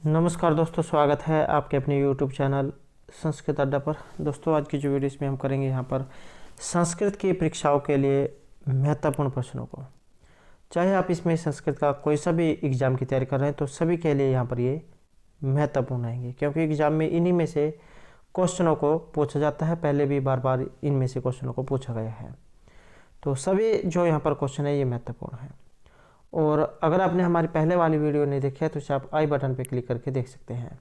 नमस्कार दोस्तों, स्वागत है आपके अपने YouTube चैनल संस्कृत अड्डा पर। दोस्तों, आज की जो वीडियो इसमें हम करेंगे यहाँ पर संस्कृत की परीक्षाओं के लिए महत्वपूर्ण प्रश्नों को। चाहे आप इसमें संस्कृत का कोई सा भी एग्ज़ाम की तैयारी कर रहे हैं तो सभी के लिए यहाँ पर ये महत्वपूर्ण रहेंगे, क्योंकि एग्ज़ाम में इन्हीं में से क्वेश्चनों को पूछा जाता है। पहले भी बार बार इनमें से क्वेश्चनों को पूछा गया है, तो सभी जो यहाँ पर क्वेश्चन है ये महत्वपूर्ण है। और अगर आपने हमारी पहले वाली वीडियो नहीं देखी है तो इसे आप आई बटन पर क्लिक करके देख सकते हैं,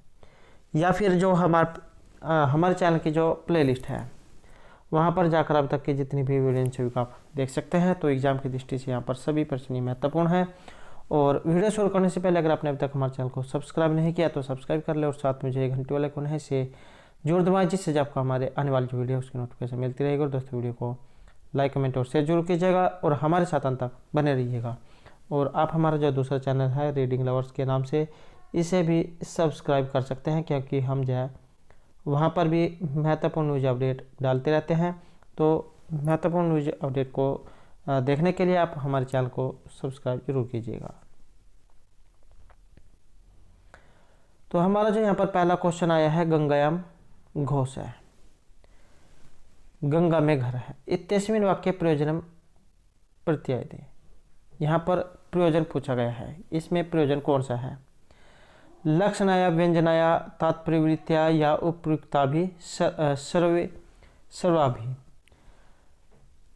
या फिर जो हमारे चैनल की जो प्लेलिस्ट है वहाँ पर जाकर अब तक की जितनी भी वीडियो सभी को आप देख सकते हैं। तो एग्ज़ाम की दृष्टि से यहाँ पर सभी प्रश्न ही महत्वपूर्ण है। और वीडियो शुरू करने से पहले अगर आपने अभी तक हमारे चैनल को सब्सक्राइब नहीं किया तो सब्सक्राइब कर ले और साथ में जो ये घंटी वाला आइकन है इसे जरूर दबाएं, जिससे जब आपको हमारे आने वाली जो वीडियो उसकी नोटिफिकेशन मिलती रहेगी। और दोस्तों, वीडियो को लाइक, कमेंट और शेयर जरूर कीजिएगा और हमारे साथ अंत तक बने रहिएगा। और आप हमारा जो दूसरा चैनल है रीडिंग लवर्स के नाम से, इसे भी सब्सक्राइब कर सकते हैं, क्योंकि हम जो है वहाँ पर भी महत्वपूर्ण न्यूज़ अपडेट डालते रहते हैं। तो महत्वपूर्ण न्यूज़ अपडेट को देखने के लिए आप हमारे चैनल को सब्सक्राइब जरूर कीजिएगा। तो हमारा जो यहाँ पर पहला क्वेश्चन आया है, गंगायाम घोष है, गंगा में घर है, इत्यस्मिन् वाक्य प्रयोजनम प्रत्यय। यहाँ पर प्रयोजन पूछा गया है, इसमें प्रयोजन कौन सा है? लक्षणाया, व्यंजनाया, तात्प्रवृत्तिया या उपयुक्ता भी सर्वाभि।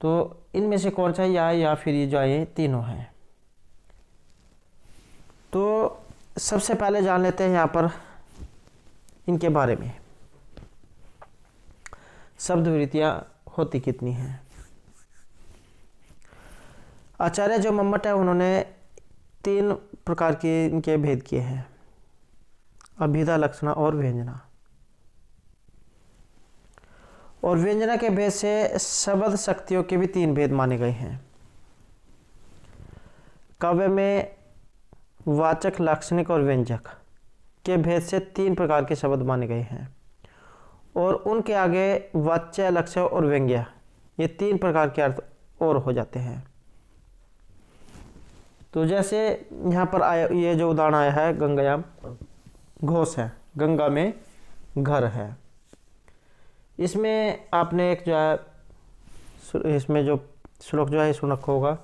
तो इनमें से कौन सा या फिर ये जो ये तीनों हैं। तो सबसे पहले जान लेते हैं यहाँ पर इनके बारे में, शब्दवृत्तियाँ होती कितनी हैं। आचार्य जो मम्मट है उन्होंने 3 प्रकार के इनके भेद किए हैं, अभिधा, लक्षणा और व्यंजना। और व्यंजना के भेद से शब्द शक्तियों के भी 3 भेद माने गए हैं। काव्य में वाचक, लाक्षणिक और व्यंजक के भेद से 3 प्रकार के शब्द माने गए हैं। और उनके आगे वाच्य, लक्ष्य और व्यंग्य, ये 3 प्रकार के अर्थ और हो जाते हैं। तो जैसे यहाँ पर आया, ये जो उदाहरण आया है, गंगायाम घोष है, गंगा में घर है। इसमें आपने एक जो है, इसमें जो श्लोक जो है सुन रखा होगा,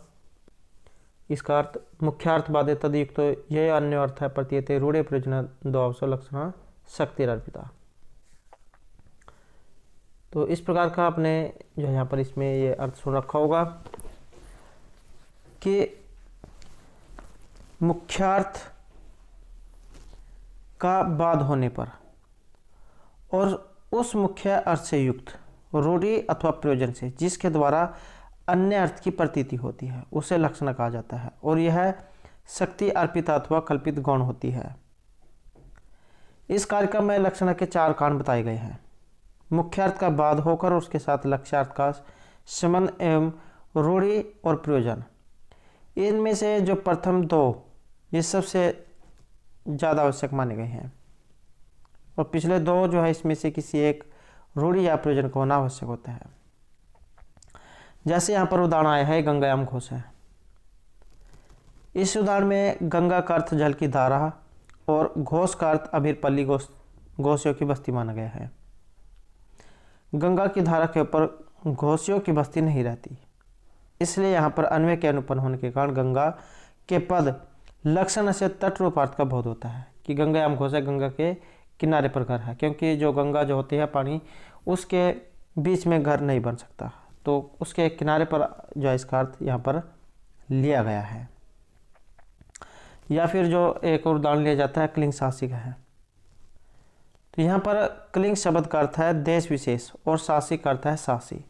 इसका अर्थ मुख्यार्थ बाधे तदयुक्त तो यह अन्य अर्थ है प्रतीयते रूढ़े प्रयोजन द्वावसो लक्षणा शक्तिरर्पिता। तो इस प्रकार का आपने जो यहाँ पर इसमें ये अर्थ सुन रखा होगा कि मुख्यार्थ का बाद होने पर और उस मुख्य अर्थ से युक्त रूढ़ि अथवा प्रयोजन से जिसके द्वारा अन्य अर्थ की प्रतीति होती है उसे लक्षण कहा जाता है। और यह शक्ति अर्पित अथवा कल्पित गौण होती है। इस कार्यक्रम में लक्षण के 4 कारण बताए गए हैं। मुख्यार्थ का बाद होकर उसके साथ लक्ष्यार्थ का संबंध एवं रूढ़ि और प्रयोजन। इनमें से जो प्रथम 2 ये सबसे ज़्यादा आवश्यक माने गए हैं, और पिछले 2 जो है इसमें से किसी एक रूढ़ि या प्रयोजन का होना आवश्यक होता है। जैसे यहाँ पर उदाहरण आया है, गंगायाम घोष है। इस उदाहरण में गंगा का अर्थ जल की धारा और घोष का अर्थ अभिरपल्ली घोषियों की बस्ती माना गया है। गंगा की धारा के ऊपर घोषियों की बस्ती नहीं रहती, इसलिए यहाँ पर अन्वय के अनुपन्न होने के कारण गंगा के पद लक्षण से तट रूप अर्थ का बोध होता है कि गंगायाम घोष है, गंगा के किनारे पर घर है, क्योंकि जो गंगा जो होती है पानी, उसके बीच में घर नहीं बन सकता, तो उसके किनारे पर जो है इसका अर्थ यहाँ पर लिया गया है। या फिर जो एक और उदाहरण लिया जाता है, क्लिंग साहसी का है। तो यहाँ पर क्लिंग शब्द का अर्थ है देश विशेष और साहसी का अर्थ है साहसी,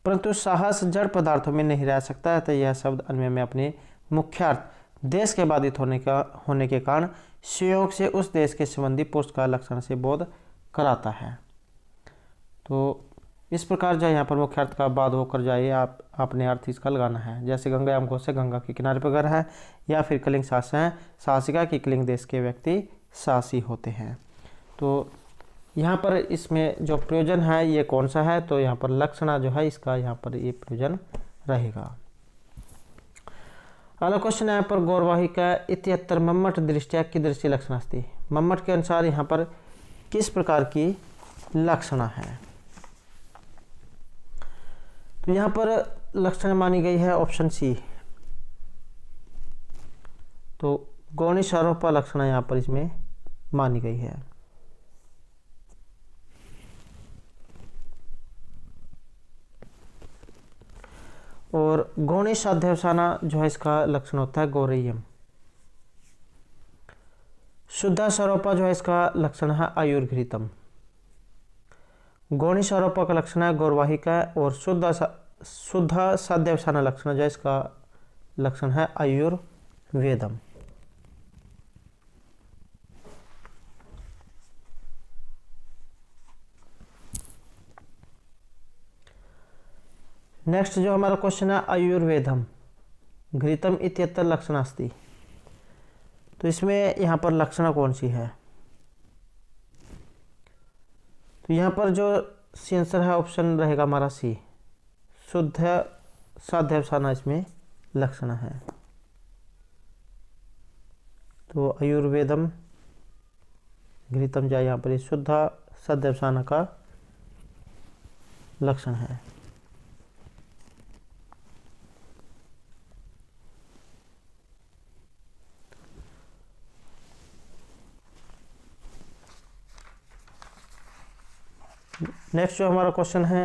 परंतु साहस जड़ पदार्थों में नहीं रह सकता है। तो यह शब्द अन्वय में अपने मुख्यार्थ देश के बाधित होने के कारण संयोग से उस देश के संबंधी पुरुष का लक्षण से बोध कराता है। तो इस प्रकार जो यहाँ पर मुख्यार्थ का बाद होकर जाइए आप अपने अर्थ इसका लगाना है। जैसे गंगायाम घोष से गंगा के किनारे पर घर है, या फिर कलिंग साहस है, साहसिका की कलिंग देश के व्यक्ति साहसी होते हैं। तो यहाँ पर इसमें जो प्रयोजन है ये कौन सा है? तो यहाँ पर लक्षणा जो है इसका यहाँ पर ये प्रयोजन रहेगा। अगला क्वेश्चन है पर गौरवाहिका इत्यत्र मम्मट दृष्टिया कीदृशी लक्षण अस्ति। मम्मट के अनुसार यहाँ पर किस प्रकार की लक्षणा है। तो यहाँ पर लक्षण मानी गई है ऑप्शन सी। तो गौणिसारोपा लक्षणा यहाँ पर इसमें मानी गई है। और गौणी साध्यवसाना जो है इसका लक्षण होता है गौरेयम। शुद्धा सारोपा जो है इसका लक्षण है आयुर्घृतम। गौणी सारोपा का लक्षण है गौरवाहिका और शुद्धा साध्यवसाना लक्षण जो है इसका लक्षण है आयुर्वेदम। नेक्स्ट जो हमारा क्वेश्चन है आयुर्वेदम घृतम इत्यत्र लक्षण अस्ति। तो इसमें यहाँ पर लक्षण कौन सी है। तो यहाँ पर जो सी आंसर है ऑप्शन रहेगा हमारा सी। शुद्ध साध्यवसाना इसमें लक्षण है। तो आयुर्वेदम घृतम जाए यहाँ पर शुद्ध साध्यवसाना का लक्षण है। नेक्स्ट जो हमारा क्वेश्चन है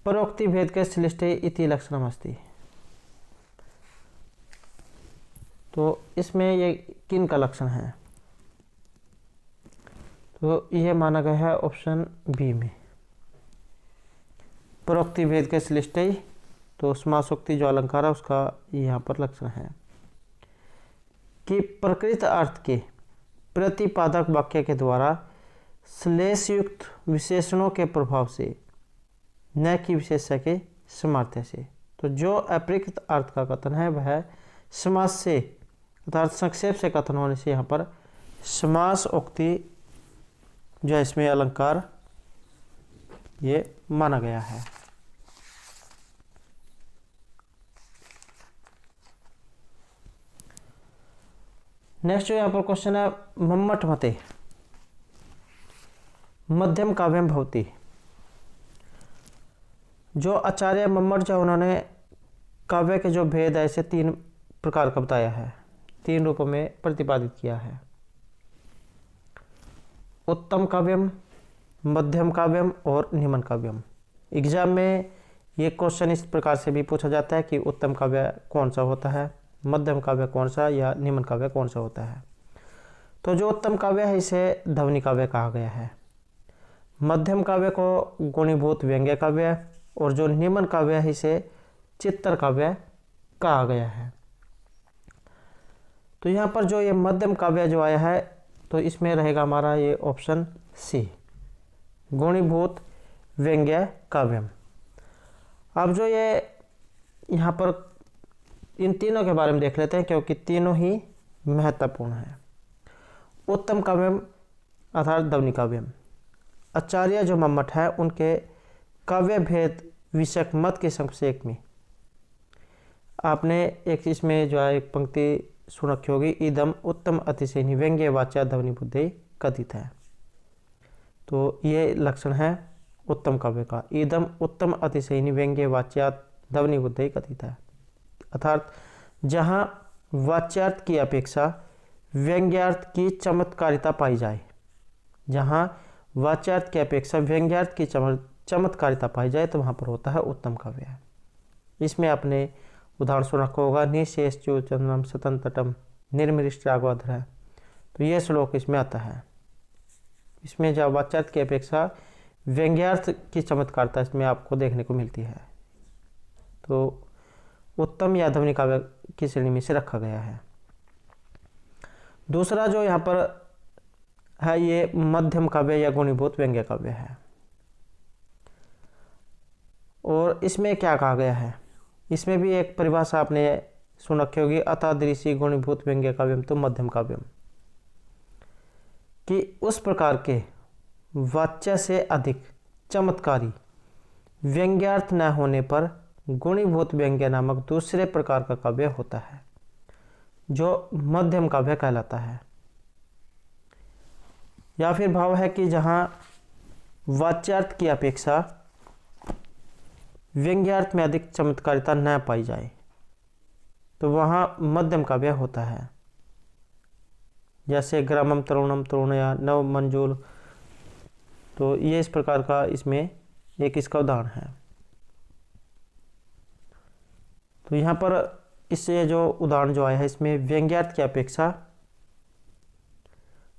परोक्ति भेद के श्लिष्टे इति लक्षणम अस्ति। तो इसमें ये किन का लक्षण है। तो यह माना गया है ऑप्शन बी में परोक्ति भेद के श्लिष्टे। तो समासोक्ति जो अलंकार है उसका यहाँ पर लक्षण है कि प्रकृत अर्थ के प्रतिपादक वाक्य के द्वारा श्लेषयुक्त विशेषणों के प्रभाव से न कि विशेषण के सामर्थ्य से। तो जो अप्रकृत अर्थ का कथन है वह समास से अर्थात संक्षेप से कथन होने से यहाँ पर समास उक्ति जो है इसमें अलंकार ये माना गया है। नेक्स्ट जो यहाँ पर क्वेश्चन है मम्मट मते मध्यम काव्यम भवति। जो आचार्य मम्मट जो उन्होंने काव्य के जो भेद है इसे 3 प्रकार का बताया है, 3 रूपों में प्रतिपादित किया है। उत्तम काव्यम, मध्यम काव्यम और निम्न काव्यम। एग्जाम में ये क्वेश्चन इस प्रकार से भी पूछा जाता है कि उत्तम काव्य कौन सा होता है, मध्यम काव्य कौन सा या निम्न काव्य कौन सा होता है। तो जो उत्तम काव्य है इसे ध्वनि काव्य कहा गया है। मध्यम काव्य को गुणीभूत व्यंग्य काव्य और जो निम्न काव्य है इसे चित्तर काव्य कहा गया है। तो यहाँ पर जो ये मध्यम काव्य जो आया है तो इसमें रहेगा हमारा ये ऑप्शन सी गुणीभूत व्यंग्य काव्यम। अब जो ये यहाँ पर इन तीनों के बारे में देख लेते हैं क्योंकि तीनों ही महत्वपूर्ण हैं। उत्तम काव्यम अर्थात ध्वनि काव्यम। आचार्य जो मम्मट है उनके काव्य भेद विषयक मत के संक्षेप में आपने एक इसमें जो है एक पंक्ति सुन रखी होगी, इदम उत्तम अतिशयनी व्यंग्य वाच्या ध्वनि बुद्धि कथित है। तो ये लक्षण है उत्तम काव्य का, इदम उत्तम अतिशयनी व्यंग्य वाच्या ध्वनि बुद्धि कथित है। अर्थात जहाँ वाच्यार्थ की अपेक्षा व्यंग्यार्थ की चमत्कारिता पाई जाए, जहाँ वाच्यार्थ की अपेक्षा व्यंग्यार्थ की चमत्कारिता पाई जाए तो वहाँ पर होता है उत्तम काव्य। इसमें आपने उदाहरण सुन रखा होगा, निशेष चंद्रम सतन तटम निर्मृष्ट राघवाधर है। तो ये श्लोक इसमें आता है। इसमें जब वाच्यार्थ की अपेक्षा व्यंग्यार्थ की चमत्कारिता इसमें आपको देखने को मिलती है। तो उत्तम या ध्वनि काव्य की श्रेणी में से रखा गया है। दूसरा जो यहाँ पर है ये मध्यम काव्य या गुणीभूत व्यंग्य काव्य है। और इसमें क्या कहा गया है, इसमें भी एक परिभाषा आपने सुन रखी होगी, अतादृशी गुणीभूत व्यंग्य काव्यम तो मध्यम काव्यम, कि उस प्रकार के वाच्य से अधिक चमत्कारी व्यंग्यार्थ न होने पर गुणीभूत व्यंग्य नामक दूसरे प्रकार का काव्य होता है जो मध्यम काव्य कहलाता है। या फिर भाव है कि जहाँ वाच्यार्थ की अपेक्षा व्यंग्यार्थ में अधिक चमत्कारिता न पाई जाए तो वहाँ मध्यम काव्य होता है। जैसे ग्रामम तरुणम तरुणया नव मंजूल, तो ये इस प्रकार का इसमें एक इसका उदाहरण है। तो यहाँ पर इससे जो उदाहरण जो आया है इसमें व्यंग्यार्थ की अपेक्षा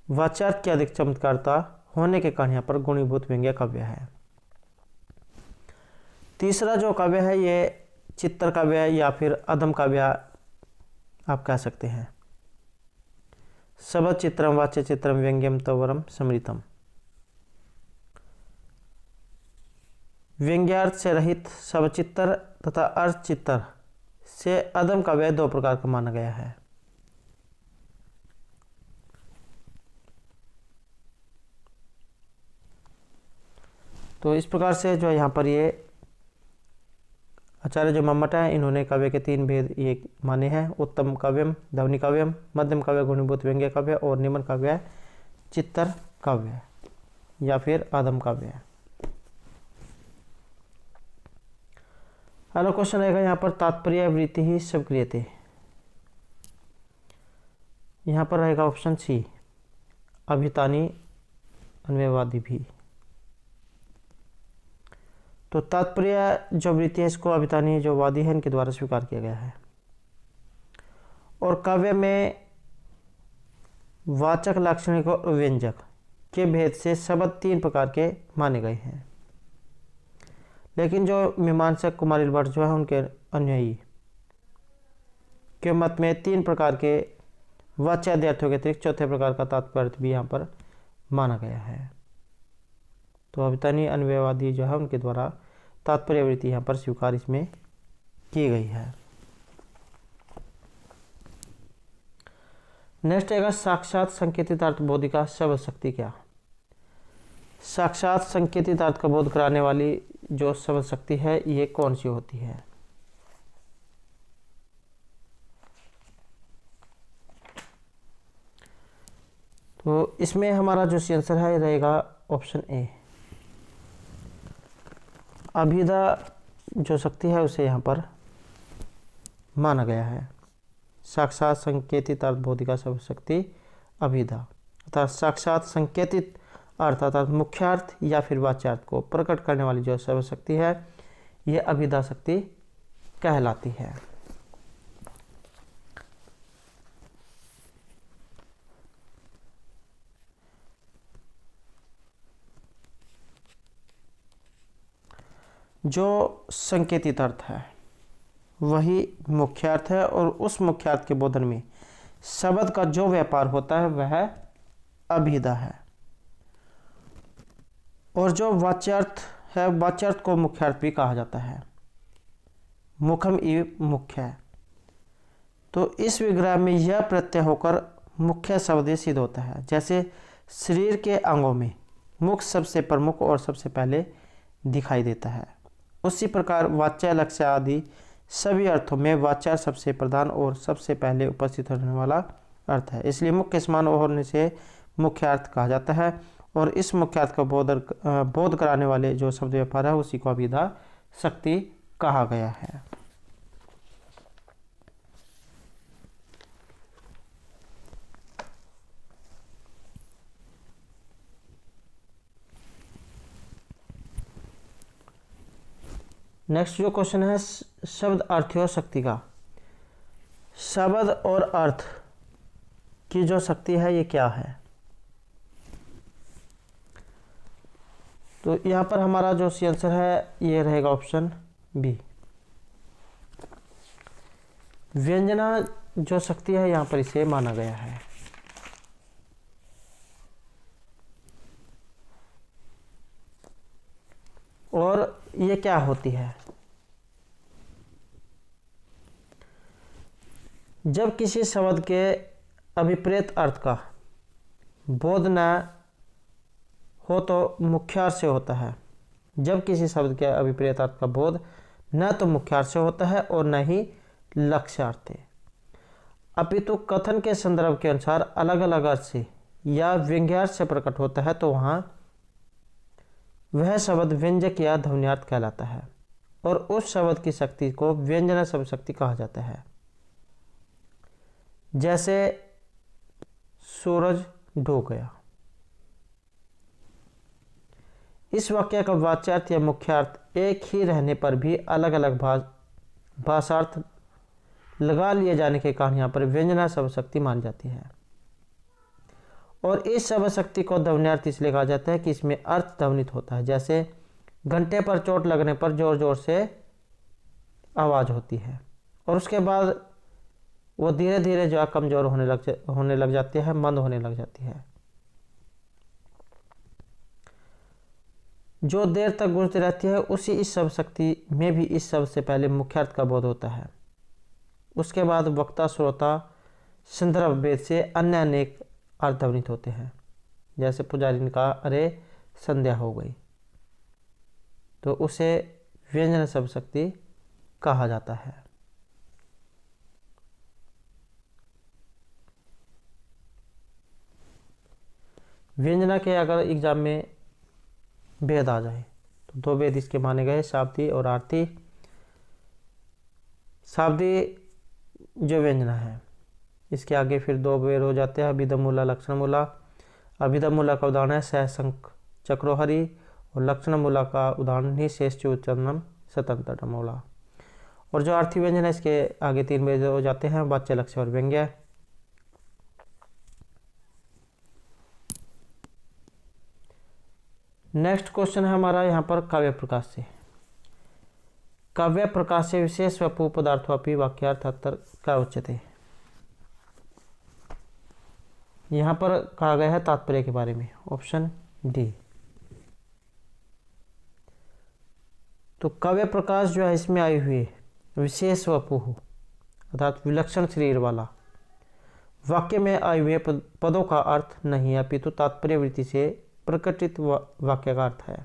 वाच्यार्थ की अधिक चमत्कारिता होने के कारण यहाँ पर गुणीभूत व्यंग्य काव्य है। तीसरा जो काव्य है ये चित्तर काव्य या फिर अधम काव्य आप कह सकते हैं। शबद चित्रम वाच्य चित्रम व्यंग्यम तवरम समृतम। व्यंग्यार्थ से रहित शबचित्तर तथा अर्थ चित्तर से अधम काव्य दो प्रकार का माना गया है। तो इस प्रकार से जो यहाँ पर ये आचार्य जो मम्मट है इन्होंने काव्य के तीन भेद ये माने हैं। उत्तम काव्यम ध्वनि काव्यम, मध्यम काव्य गुणीभूत व्यंग्य काव्य और निम्न काव्य चित्तर काव्य या फिर अधम काव्य। अगला क्वेश्चन रहेगा यहाँ पर तात्पर्य वृत्ति ही सब क्रियते। यहाँ पर रहेगा ऑप्शन सी अभितानी अन्वयवादी भी। तो तात्पर्य जो वृत्ति है इसको अभितानी जो वादी है इनके द्वारा स्वीकार किया गया है। और काव्य में वाचक लाक्षणिक और व्यंजक के भेद से शब्द तीन प्रकार के माने गए हैं। लेकिन जो मीमांसक कुमारिल भट्ट जो है उनके अनुयायी के मत में तीन प्रकार के वाच्यार्थों के अतिरिक्त चौथे प्रकार का तात्पर्य भी यहाँ पर माना गया है। तो अभितानी अन्वयवादी जो है उनके द्वारा तात्पर्य वृत्ति यहाँ पर स्वीकार इसमें की गई है। नेक्स्ट आएगा साक्षात संकेतित अर्थ बोधिका शब्द शक्ति क्या। साक्षात संकेतित अर्थ का बोध कराने वाली जो शब्द शक्ति है ये कौन सी होती है। तो इसमें हमारा जो आंसर है रहेगा ऑप्शन ए अभिधा जो शक्ति है उसे यहाँ पर माना गया है। साक्षात संकेतित अर्थ बोधिका शब्द शक्ति अभिधा अर्थात साक्षात संकेतित अर्थ अर्थात मुख्यार्थ या फिर वाच्यार्थ को प्रकट करने वाली जो शब्द शक्ति है ये अभिधा शक्ति कहलाती है। जो संकेतित अर्थ है वही मुख्यार्थ है और उस मुख्यार्थ के बोधन में शब्द का जो व्यापार होता है वह अभिधा है। और जो वाच्यार्थ है वाच्यार्थ को मुख्यार्थ भी कहा जाता है। मुखम इव मुख्य है। तो इस विग्रह में यह प्रत्यय होकर मुख्य शब्द सिद्ध होता है। जैसे शरीर के अंगों में मुख सबसे प्रमुख और सबसे पहले दिखाई देता है, उसी प्रकार वाच्य लक्ष्य आदि सभी अर्थों में वाच्यार्थ सबसे प्रधान और सबसे पहले उपस्थित होने वाला अर्थ है। इसलिए मुख्य समान होने से मुख्यार्थ कहा जाता है और इस मुख्यार्थ का बोध कराने वाले जो शब्द व्यापार है उसी को अभिधा शक्ति कहा गया है। नेक्स्ट जो क्वेश्चन है शब्द अर्थ और शक्ति का। शब्द और अर्थ की जो शक्ति है ये क्या है। तो यहाँ पर हमारा जो आंसर है ये रहेगा ऑप्शन बी व्यंजना जो शक्ति है यहाँ पर इसे माना गया है। और ये क्या होती है। जब किसी शब्द के अभिप्रेत अर्थ का बोध न हो तो मुख्यार्थ से होता है। जब किसी शब्द के अभिप्रेत अर्थ का बोध न तो मुख्यार्थ से होता है और न ही लक्ष्यार्थ से, अपितु कथन के संदर्भ के अनुसार अलग अलग अर्थ से या व्यंग्यार्थ से प्रकट होता है तो वहाँ वह शब्द व्यंजक या ध्वन्यार्थ कहलाता है और उस शब्द की शक्ति को व्यंजना शब्द शक्ति कहा जाता है। जैसे सूरज डूब गया। इस वाक्य का वाच्यार्थ या मुख्यार्थ एक ही रहने पर भी अलग अलग भाषार्थ लगा लिए जाने के कारण यहाँ पर व्यंजना शब्द शक्ति मानी जाती है। और इस शब्द शक्ति को ध्वन्यार्थ इसलिए कहा जाता है कि इसमें अर्थ ध्वनित होता है। जैसे घंटे पर चोट लगने पर जोर जोर से आवाज़ होती है और उसके बाद वो धीरे धीरे जो है कमज़ोर होने लग जाती है, मंद होने लग जाती है। जो देर तक गूंजती रहती है उसी इस शब्द शक्ति में भी इस शब्द से पहले मुख्यार्थ का बोध होता है। उसके बाद वक्ता श्रोता संदर्भ भेद से अन्य अनेक अर्थ ध्वनित होते हैं। जैसे पुजारी ने कहा अरे संध्या हो गई, तो उसे व्यंजन शब्द शक्ति कहा जाता है। व्यंजना के अगर एग्जाम में भेद आ जाए तो दो भेद इसके माने गए, शाब्दी और आरती। शाब्दी जो व्यंजना है इसके आगे फिर दो भेद हो जाते हैं, अभिधम मूला लक्षण मूला। अभिधम मूला का उदाहरण है सहसंक चक्रोहरि और लक्षण मूला का उदाहरण ही शेष चूचनम स्वतंत्र मूला। और जो आर्थी व्यंजन है इसके आगे तीन भेद हो जाते हैं, वाच्य लक्ष्य और व्यंग्य। नेक्स्ट क्वेश्चन है हमारा यहाँ पर काव्य प्रकाश से। काव्य प्रकाश से विशेष वपु पदार्थोपि वाक्यार्थ अत्तर क्या उच्यते। यहाँ पर कहा गया है तात्पर्य के बारे में, ऑप्शन डी। तो काव्य प्रकाश जो है इसमें आई हुई विशेष वपु अर्थात विलक्षण शरीर वाला वाक्य में आए हुए पदों का अर्थ नहीं है, अपितु तात्पर्य वृत्ति से प्रकटित वाक्य का अर्थ है।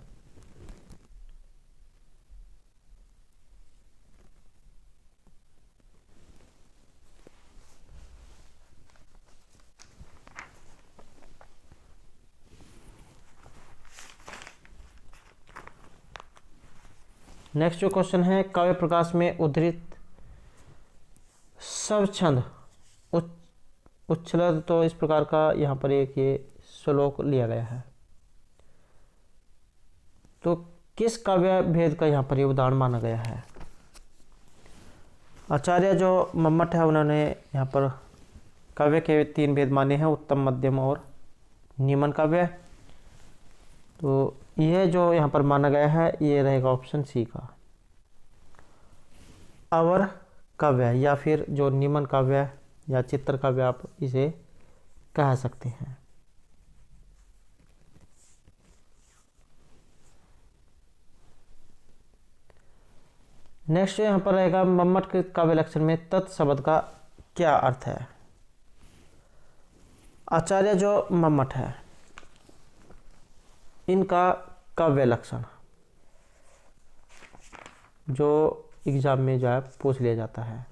नेक्स्ट जो क्वेश्चन है, काव्य प्रकाश में उद्धृत सब छंद उच्छ्लद। तो इस प्रकार का यहाँ पर एक ये श्लोक लिया गया है। तो किस काव्य भेद का यहाँ पर ये उदाहरण माना गया है। आचार्य जो मम्मट है उन्होंने यहाँ पर काव्य के तीन भेद माने हैं, उत्तम मध्यम और निम्न काव्य। तो यह जो यहाँ पर माना गया है ये रहेगा ऑप्शन सी का, अवर काव्य या फिर जो निम्न काव्य या चित्र काव्य आप इसे कह सकते हैं। नेक्स्ट यहाँ पर रहेगा मम्मट के काव्य लक्षण में तत् शब्द का क्या अर्थ है। आचार्य जो मम्मट है इनका काव्य लक्षण जो एग्जाम में जो है पूछ लिया जाता है,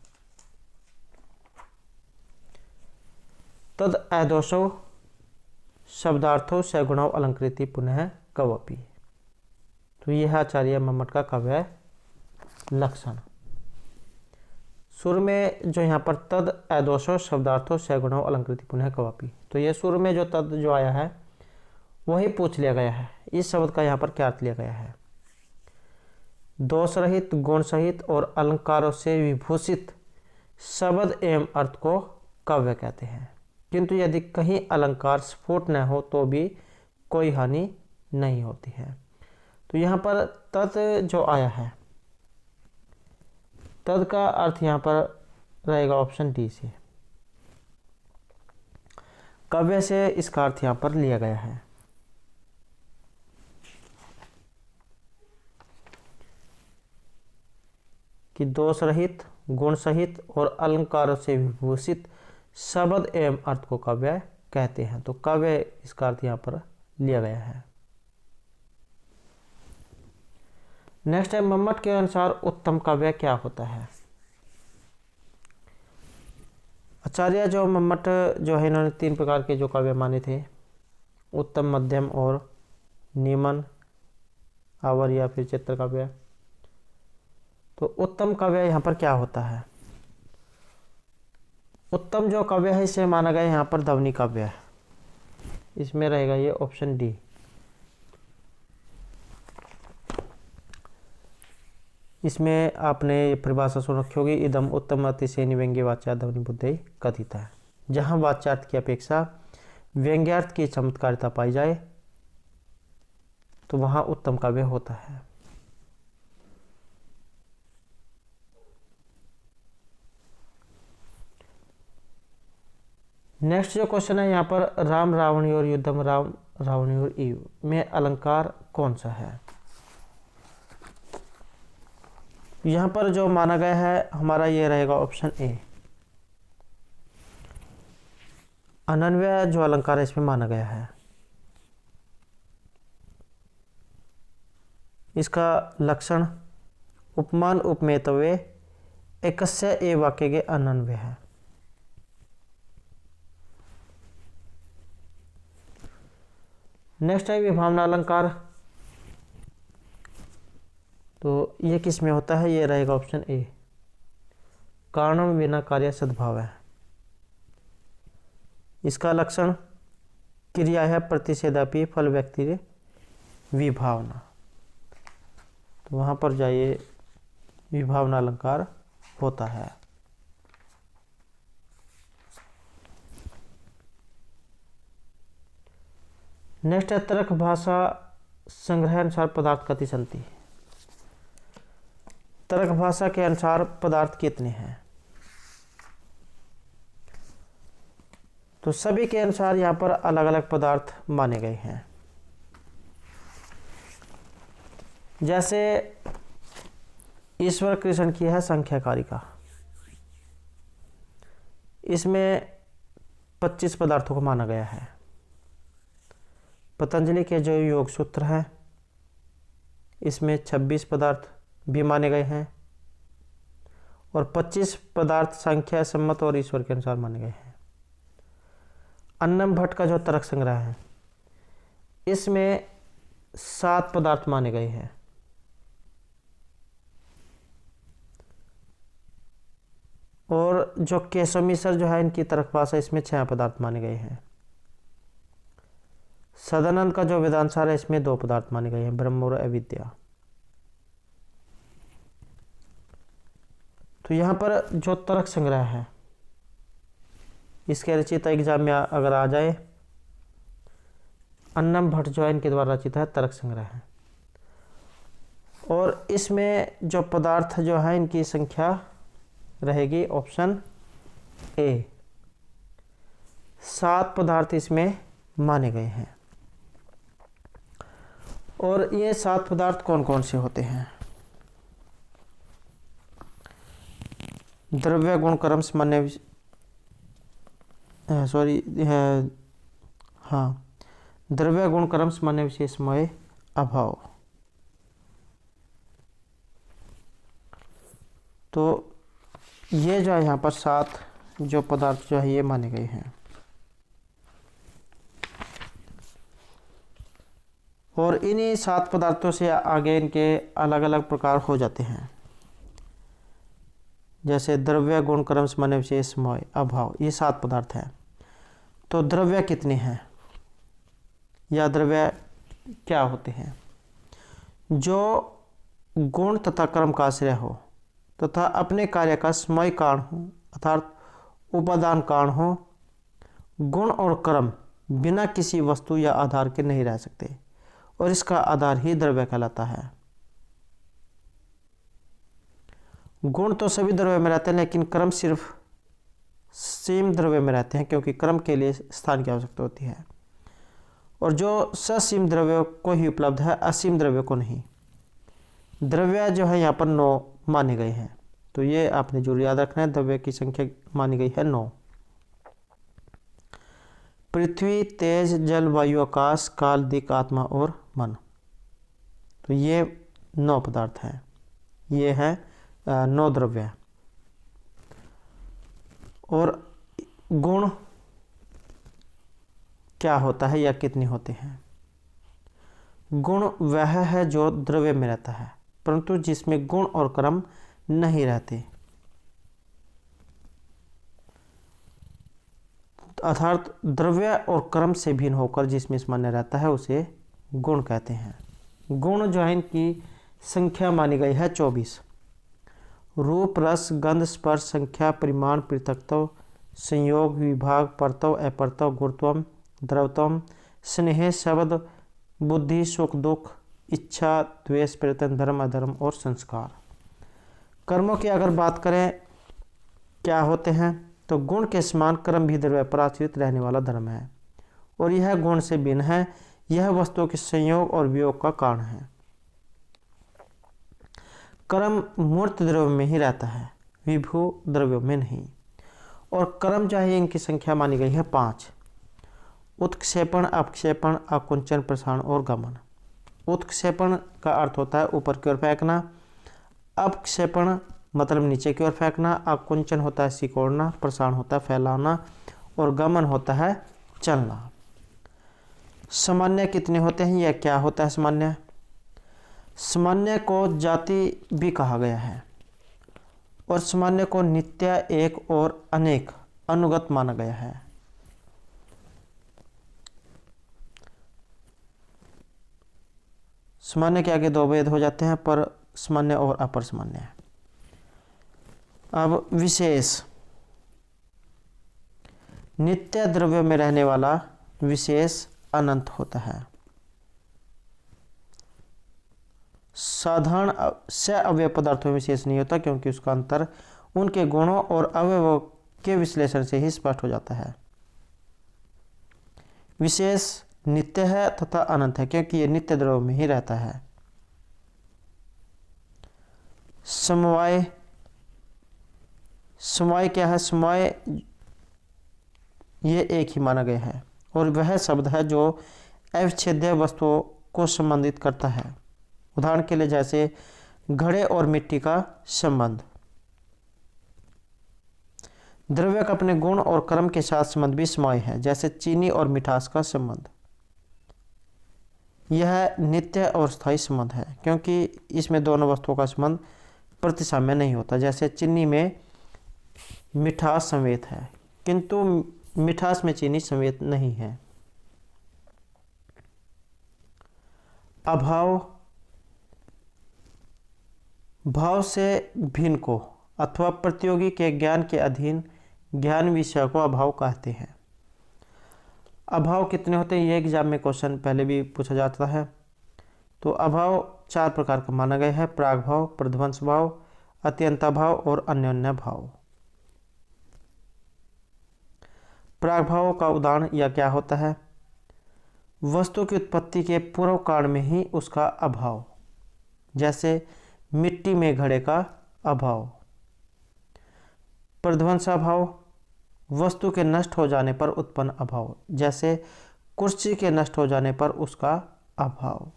तद अदोषो शब्दार्थो सगुणो अलंकृति पुनः कवपि। तो यह है आचार्य मम्मट का काव्य लक्षण। सुर में जो यहाँ पर तद अदोषो शब्दार्थो सगुणो अलंकृति पुनः कवपि, तो ये सुर में जो तद जो आया है वही पूछ लिया गया है। इस शब्द का यहाँ पर क्या अर्थ लिया गया है। दोष रहित, गुण सहित और अलंकारों से विभूषित शब्द एवं अर्थ को काव्य कहते हैं, किंतु यदि कहीं अलंकार स्फुट न हो तो भी कोई हानि नहीं होती है। तो यहाँ पर तत् जो आया है तद का अर्थ यहाँ पर रहेगा ऑप्शन डी से, काव्य से इसका अर्थ यहाँ पर लिया गया है। कि दोष रहित, गुण सहित और अलंकारों से विभूषित शब्द एवं अर्थ को काव्य कहते हैं। तो काव्य इसका अर्थ यहाँ पर लिया गया है। नेक्स्ट है, मम्मट के अनुसार उत्तम काव्य क्या होता है। आचार्य जो मम्मट जो है, इन्होंने 3 प्रकार के जो काव्य माने थे, उत्तम, मध्यम और निमन, आवर या फिर चित्र काव्य। तो उत्तम काव्य यहाँ पर क्या होता है। उत्तम जो काव्य है इसे माना गया यहाँ पर ध्वनि काव्य है, इसमें रहेगा ये ऑप्शन डी। इसमें आपने ये परिभाषा सुन रखी होगी, इदम उत्तम अतिशयनि व्यंग्य वाच्यार्थ ध्वनि बुद्धि कथित है। जहाँ वाच्यार्थ की अपेक्षा व्यंग्यार्थ की चमत्कारिता पाई जाए तो वहाँ उत्तम काव्य होता है। नेक्स्ट जो क्वेश्चन है यहाँ पर, राम रावणी और युद्धम, राम रावणी और ईव में अलंकार कौन सा है। यहाँ पर जो माना गया है हमारा ये रहेगा ऑप्शन ए, अनन्वय जो अलंकार है इसमें माना गया है। इसका लक्षण उपमान उपमेतव्य एकस्य ए वाक्य के अनन्वय है। नेक्स्ट है विभावना अलंकार, तो ये किस में होता है, ये रहेगा ऑप्शन ए, कारणम बिना कार्य सद्भाव है। इसका लक्षण क्रिया है प्रतिषेधापि फल व्यक्ति विभावना, तो वहाँ पर जाइए विभावना अलंकार होता है। नेक्स्ट है, तर्क भाषा संग्रह अनुसार पदार्थ कति संति। तर्क भाषा के अनुसार पदार्थ कितने हैं। तो सभी के अनुसार यहाँ पर अलग अलग पदार्थ माने गए हैं। जैसे ईश्वर कृष्ण की है संख्या कारिका, इसमें 25 पदार्थों को माना गया है। पतंजलि के जो योग सूत्र हैं इसमें 26 पदार्थ भी माने गए हैं और 25 पदार्थ संख्या सम्मत और ईश्वर के अनुसार माने गए हैं। अन्नम भट्ट का जो तर्क संग्रह है इसमें 7 पदार्थ माने गए हैं। और जो केशव मिश्र जो है इनकी तर्क भाषा, इसमें 6 पदार्थ माने गए हैं। सदानंद का जो वेदांत सार है इसमें 2 पदार्थ माने गए हैं, ब्रह्म और अविद्या। तो यहाँ पर जो तर्क संग्रह है इसके रचित एग्जाम में अगर आ जाए, अन्नम भट्ट जो है इनके द्वारा रचित है तर्क संग्रह है। और इसमें जो पदार्थ जो है इनकी संख्या रहेगी ऑप्शन ए, 7 पदार्थ इसमें माने गए हैं। और ये 7 पदार्थ कौन कौन से होते हैं। द्रव्य गुण कर्म सामान्य द्रव्य गुण कर्म सामान्य विशेषमय अभाव। तो ये जो है यहाँ पर 7 जो पदार्थ जो है ये माने गए हैं। और इन्हीं 7 पदार्थों से आगे इनके अलग अलग प्रकार हो जाते हैं। जैसे द्रव्य गुण कर्म सामान्य विशेषमय अभाव, ये 7 पदार्थ हैं। तो द्रव्य कितने हैं या द्रव्य क्या होते हैं। जो गुण तथा कर्म का आश्रय हो तथा अपने कार्य का समय कारण हो, अर्थात उपादान कारण हो। गुण और कर्म बिना किसी वस्तु या आधार के नहीं रह सकते और इसका आधार ही द्रव्य कहलाता है। गुण तो सभी द्रव्य में रहते हैं लेकिन कर्म सिर्फ सीम द्रव्य में रहते हैं, क्योंकि कर्म के लिए स्थान की आवश्यकता होती है। और जो ससीम द्रव्य को ही उपलब्ध है, असीम द्रव्य को नहीं। द्रव्य जो है यहाँ पर 9 माने गए हैं, तो ये आपने जरूर याद रखना है। द्रव्य की संख्या मानी गई है 9। पृथ्वी, तेज, जल, वायु, आकाश, काल, दिक्, आत्मा और मन। तो ये 9 पदार्थ हैं। ये है 9 द्रव्य। और गुण क्या होता है या कितने होते हैं? गुण वह है जो द्रव्य में रहता है परंतु जिसमें गुण और क्रम नहीं रहते, अर्थात द्रव्य और क्रम से भिन्न होकर जिसमें सामान्य रहता है उसे गुण कहते हैं। गुण जो है इनकी संख्या मानी गई है 24। रूप, रस, गंध, स्पर्श, संख्या, परिमाण, पृथकत्व, संयोग, विभाग, परत्व, अपरत्व, गुरुत्व, द्रवत्व, स्नेह, शब्द, बुद्धि, सुख दुख, इच्छा, द्वेष, प्रयत्न, धर्म, अधर्म और संस्कार। कर्मों की अगर बात करें क्या होते हैं, तो गुण के समान कर्म भी द्रव्य पर आश्रित रहने वाला धर्म है और यह गुण से भिन्न है। यह वस्तुओं के संयोग और वियोग का कारण है। कर्म मूर्त द्रव्य में ही रहता है, विभू द्रव्यों में नहीं। और कर्म चाहे इनकी संख्या मानी गई है 5। उत्क्षेपण, अपक्षेपण, आकुंचन, प्रसारण और गमन। उत्क्षेपण का अर्थ होता है ऊपर की ओर फेंकना, अपक्षेपण मतलब नीचे की ओर फेंकना, आकुंचन होता है सिकोड़ना, प्रसारण होता है फैलाना और गमन होता है चलना। सामान्य कितने होते हैं या क्या होता है सामान्य? सामान्य को जाति भी कहा गया है और सामान्य को नित्य, एक और अनेक अनुगत माना गया है। सामान्य के आगे 2 भेद हो जाते हैं, पर सामान्य और अपर सामान्य। अब विशेष, नित्य द्रव्य में रहने वाला विशेष अनंत होता है। साधारण से अवयव पदार्थों में विशेष नहीं होता क्योंकि उसका अंतर उनके गुणों और अवयवों के विश्लेषण से ही स्पष्ट हो जाता है। विशेष नित्य है तथा अनंत है क्योंकि ये नित्य द्रव्य में ही रहता है। समवाय, समवाय क्या है? समवाय ये एक ही माना गया है और वह शब्द है जो अविच्छेद्य वस्तुओं को संबंधित करता है। उदाहरण के लिए जैसे घड़े और मिट्टी का संबंध। द्रव्य का अपने गुण और क्रम के साथ संबंध भी समवाय है, जैसे चीनी और मिठास का संबंध। यह नित्य और स्थायी संबंध है क्योंकि इसमें दोनों वस्तुओं का संबंध प्रतिसाम्य नहीं होता। जैसे चीनी में मिठास संवेद है किंतु मिठास में चीनी संवेद नहीं है। अभाव, भाव से भिन्न को अथवा प्रतियोगी के ज्ञान के अधीन ज्ञान विषय को अभाव कहते हैं। अभाव कितने होते हैं? ये एग्जाम में क्वेश्चन पहले भी पूछा जाता है। तो अभाव 4 प्रकार का माना गया है: प्राग भाव, प्रध्वंस भाव, अत्यंता भाव और अन्योन्य भाव। प्राग भाव का उदाहरण या क्या होता है? वस्तु की उत्पत्ति के पूर्व काल में ही उसका अभाव, जैसे मिट्टी में घड़े का अभाव। प्रध्वंसाभाव, वस्तु के नष्ट हो जाने पर उत्पन्न अभाव, जैसे कुर्सी के नष्ट हो जाने पर उसका अभाव।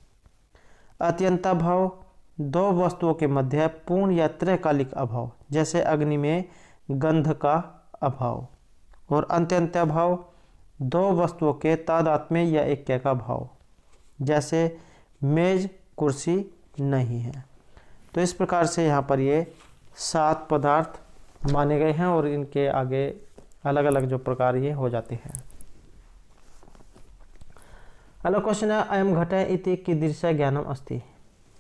अत्यंता भाव, 2 वस्तुओं के मध्य पूर्ण या त्रैकालिक अभाव, जैसे अग्नि में गंध का अभाव। और अत्यंता भाव, 2 वस्तुओं के तादात्म्य या ऐक्य का भाव, जैसे मेज कुर्सी नहीं है। तो इस प्रकार से यहाँ पर ये 7 पदार्थ माने गए हैं और इनके आगे अलग अलग जो प्रकार ये हो जाते हैं। अगला क्वेश्चन है अयम घट इति कीदृश ज्ञानम अस्ति।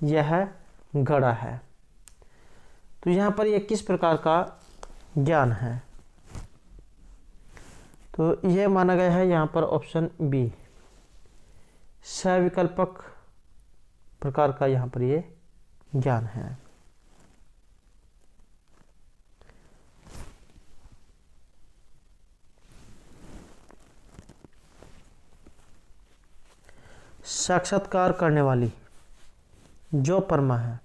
यह घड़ा है, तो यहाँ पर ये किस प्रकार का ज्ञान है? तो यह माना गया है यहाँ पर ऑप्शन बी, सविकल्पक प्रकार का यहाँ पर ये ज्ञान है। साक्षात्कार करने वाली जो परमा है,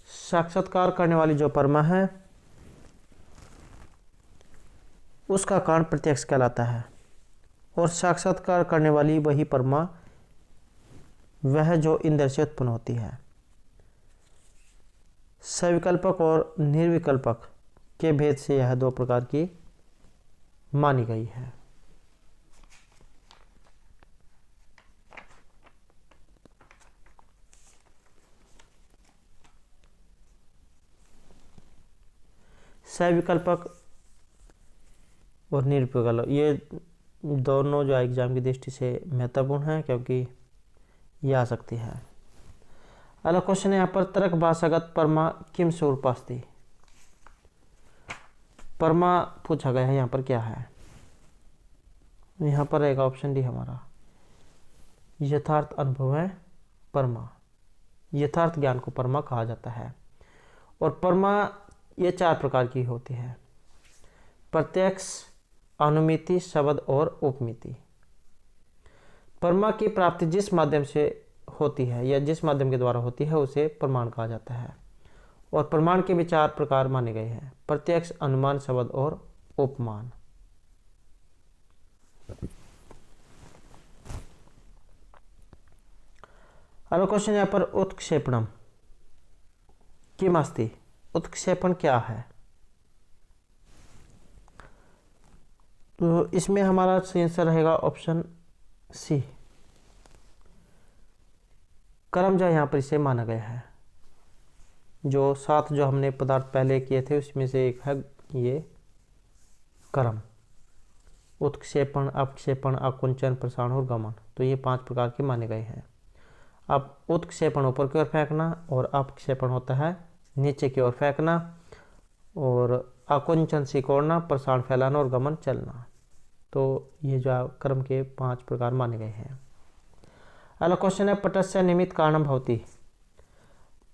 साक्षात्कार करने वाली जो परमा है उसका कारण प्रत्यक्ष कहलाता है और साक्षात्कार करने वाली वही परमा वह जो इंद्र से उत्पन्न होती है। सविकल्पक और निर्विकल्पक के भेद से यह दो प्रकार की मानी गई है। सविकल्पक और निर्विकल्पक ये दोनों जो एग्जाम की दृष्टि से महत्वपूर्ण है, क्योंकि ये आ सकती है। अगला क्वेश्चन है यहाँ पर, तर्क भाषागत परमा किम स्वरूपास्ति। परमा पूछा गया है, यहाँ पर क्या है? यहाँ पर रहेगा ऑप्शन डी हमारा, यथार्थ अनुभव है परमा। यथार्थ ज्ञान को परमा कहा जाता है। और परमा ये चार प्रकार की होती है, प्रत्यक्ष, अनुमिति, शब्द और उपमिति। परमा की प्राप्ति जिस माध्यम से होती है या जिस माध्यम के द्वारा होती है उसे प्रमाण कहा जाता है। और प्रमाण के भी चार प्रकार माने गए हैं, प्रत्यक्ष, अनुमान, शब्द और उपमान। अगला क्वेश्चन यहाँ पर, उत्क्षेपणम किम अस्ति। उत्क्षेपण क्या है? तो इसमें हमारा आंसर रहेगा ऑप्शन सी, कर्म जो यहाँ पर इसे माना गया है। जो 7 जो हमने पदार्थ पहले किए थे उसमें से एक है ये कर्म। उत्क्षेपण, अपक्षेपण, आकुंचन, प्रसारण और गमन, तो ये 5 प्रकार के माने गए हैं। अब उत्क्षेपण ऊपर की ओर फेंकना, और अपक्षेपण होता है नीचे की ओर फेंकना, और आकुंचन सिकोड़ना, प्रसारण फैलाना और गमन चलना। तो ये जो कर्म के 5 प्रकार माने गए हैं। अगला क्वेश्चन है, पटस्य निमित्त कारणम भवति।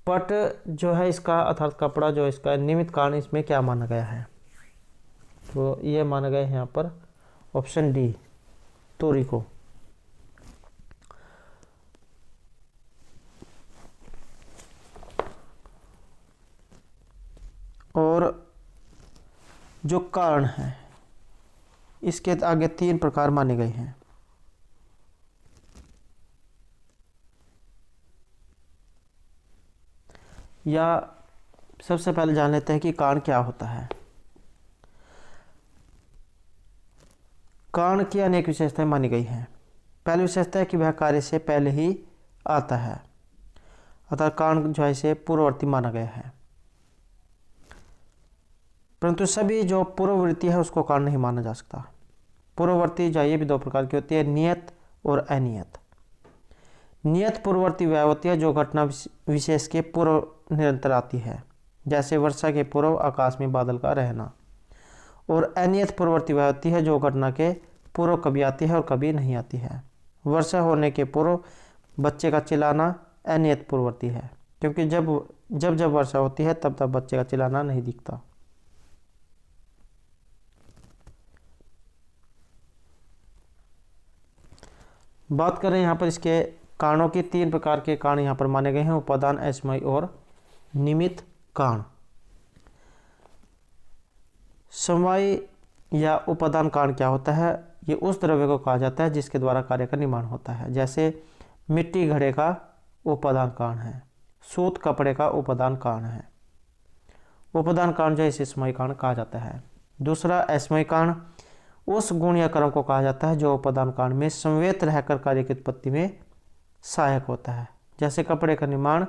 पट जो है इसका अर्थात कपड़ा जो इसका निमित्त कारण, इसमें क्या माना गया है? तो ये माना गया है यहाँ पर ऑप्शन डी, तोरी को। और जो कारण है इसके आगे 3 प्रकार माने गए हैं। या सबसे पहले जान लेते हैं कि कारण क्या होता है। कारण की अनेक विशेषताएं मानी गई हैं। पहली विशेषता है कि वह कार्य से पहले ही आता है, अर्थात कारण जो है इसे पूर्ववर्ती माना गया है। परंतु सभी जो पूर्ववर्ती है उसको कारण नहीं माना जा सकता। पूर्ववर्ती जो ये भी 2 प्रकार की होती है, नियत और अनियत। नियत पूर्ववर्ती वह होती है जो घटना विशेष के पूर्व निरंतर आती है, जैसे वर्षा के पूर्व आकाश में बादल का रहना। और अनियत पूर्ववर्ती वह होती है जो घटना के पूर्व कभी आती है और कभी नहीं आती है। वर्षा होने के पूर्व बच्चे का चिल्लाना अनियत पूर्ववर्ती है, क्योंकि जब वर्षा होती है तब बच्चे का चिल्लाना नहीं दिखता। बात करें यहाँ पर इसके कारणों की, 3 प्रकार के कारण यहाँ पर माने गए हैं, उपादान, असमय और निमित्त कारण। समय या उपादान कारण क्या होता है? ये उस द्रव्य को कहा जाता है जिसके द्वारा कार्य का निर्माण होता है। जैसे मिट्टी घड़े का उपादान कारण है, सूत कपड़े का उपादान कारण है। उपादान कारण जो है इसे समय कारण कहा जाता है। दूसरा असमय कारण उस गुण या कर्म को कहा जाता है जो उपादान कारण में समवेत रहकर कार्य की उत्पत्ति में सहायक होता है। जैसे कपड़े का निर्माण